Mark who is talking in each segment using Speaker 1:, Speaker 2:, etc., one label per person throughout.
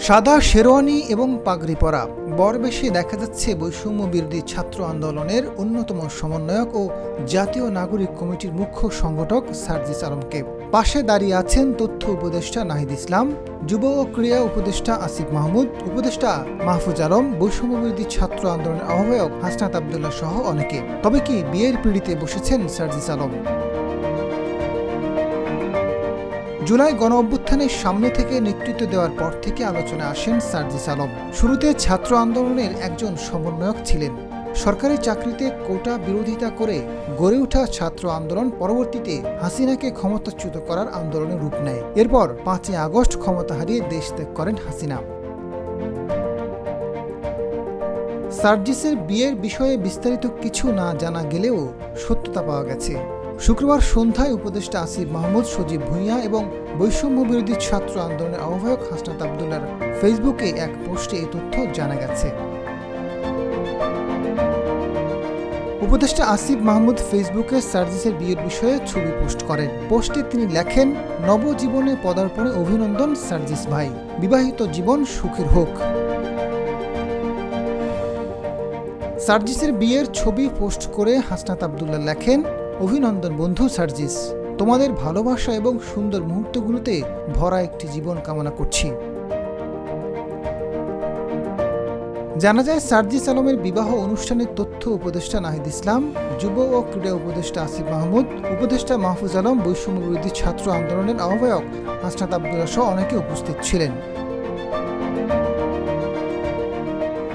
Speaker 1: সাদা শেরওয়ানি এবং পাগড়ি পরা বরবেশে দেখা যাচ্ছে বৈষম্য বিরোধী ছাত্র আন্দোলনের অন্যতম সমন্বয়ক ও জাতীয় নাগরিক কমিটির মুখ্য সংগঠক সার্জিস আলমকে। পাশে দাঁড়িয়ে আছেন তথ্য উপদেষ্টা নাহিদ ইসলাম, যুব ও ক্রীড়া উপদেষ্টা আসিফ মাহমুদ, উপদেষ্টা মাহফুজ আলম, বৈষম্য বিরোধী ছাত্র আন্দোলনের আহ্বায়ক হাসনাত আবদুল্লাহ সহ অনেকে। তবে কি বিয়ের পিঁড়িতে বসেছেন সার্জিস আলম? জুলাই গণ অভ্যুত্থানের সামনে থেকে নেতৃত্ব দেওয়ার পর থেকে আলোচনায় আসেন সার্জিস আলম। শুরুতে ছাত্র আন্দোলনের একজন সমন্বয়ক ছিলেন। সরকারি চাকরিতে কোটা বিরোধিতা করে গড়ে ওঠা ছাত্র আন্দোলন পরবর্তীতে হাসিনাকে ক্ষমতাচ্যুত করার আন্দোলনের রূপ নেয়। এরপর 5ই আগস্ট ক্ষমতা হারিয়ে দেশ ত্যাগ করেন হাসিনা। সার্জিসের বিয়ের বিষয়ে বিস্তারিত কিছু না জানা গেলেও সত্যতা পাওয়া গেছে। শুক্রবার সন্ধ্যায় উপদেষ্টা আসিফ মাহমুদ, সজীব ভুঁইয়া এবং বৈষম্য বিরোধী ছাত্র আন্দোলনের আহ্বায়ক হাসনাত আবদুল্লাহর ফেসবুকে এক পোস্টে এই তথ্য জানা গেছে। উপদেষ্টা আসিফ মাহমুদ ফেসবুকে সার্জিসের বিয়ের বিষয়ে ছবি পোস্ট করেন। পোস্টে তিনি লেখেন, নবজীবনে পদার্পণে অভিনন্দন সার্জিস ভাই, বিবাহিত জীবন সুখের হোক। সার্জিসের বিয়ের ছবি পোস্ট করে হাসনাত আবদুল্লাহ লেখেন, অভিনন্দন বন্ধু সার্জিস, তোমাদের ভালোবাসা এবং সুন্দর মুহূর্তগুলোতে ভরা একটি জীবন কামনা করছি। জানা যায়, সার্জিস আলমের বিবাহ অনুষ্ঠানের তথ্য উপদেষ্টা নাহিদ ইসলাম, যুব ও ক্রীড়া উপদেষ্টা আসিফ মাহমুদ, উপদেষ্টা মাহফুজ আলম, বৈষম্য বিরোধী ছাত্র আন্দোলনের আহ্বায়ক হাসনাত আবদুল্লাহ সহ অনেকে উপস্থিত ছিলেন।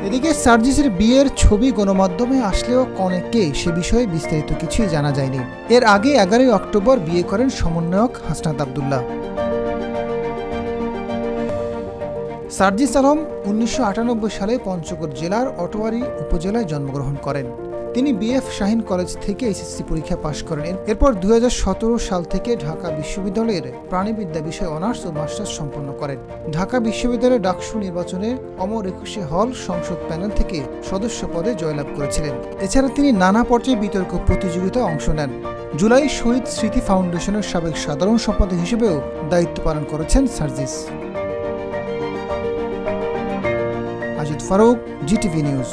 Speaker 1: এদিকে সার্জিসের বিয়ের ছবি গণমাধ্যমে আসলেও কনেকে সে বিষয়ে বিস্তারিত কিছুই জানা যায়নি। এর আগে 11ই অক্টোবর বিয়ে করেন সমন্বয়ক হাসনাত আবদুল্লাহ। সার্জিস আলম 1998 সালে পঞ্চগড় জেলার অটোয়ারী উপজেলায় জন্মগ্রহণ করেন। তিনি বিএফ শাহীন কলেজ থেকে এসএসসি পরীক্ষা পাশ করেন। এরপর 2017 সাল থেকে ঢাকা বিশ্ববিদ্যালয়ের প্রাণিবিদ্যা বিষয়ে অনার্স ও মাস্টার্স সম্পন্ন করেন। ঢাকা বিশ্ববিদ্যালয়ের ডাকসু নির্বাচনে অমর একুশে হল সংসদ প্যানেল থেকে সদস্য পদে জয়লাভ করেছিলেন। এছাড়া তিনি নানা পর্যায়ে বিতর্ক প্রতিযোগিতায় অংশ নেন। জুলাই শহীদ স্মৃতি ফাউন্ডেশনের সাবেক সাধারণ সম্পাদক হিসেবেও দায়িত্ব পালন করেছেন সার্জিস। Ajid Faruk, GTV news.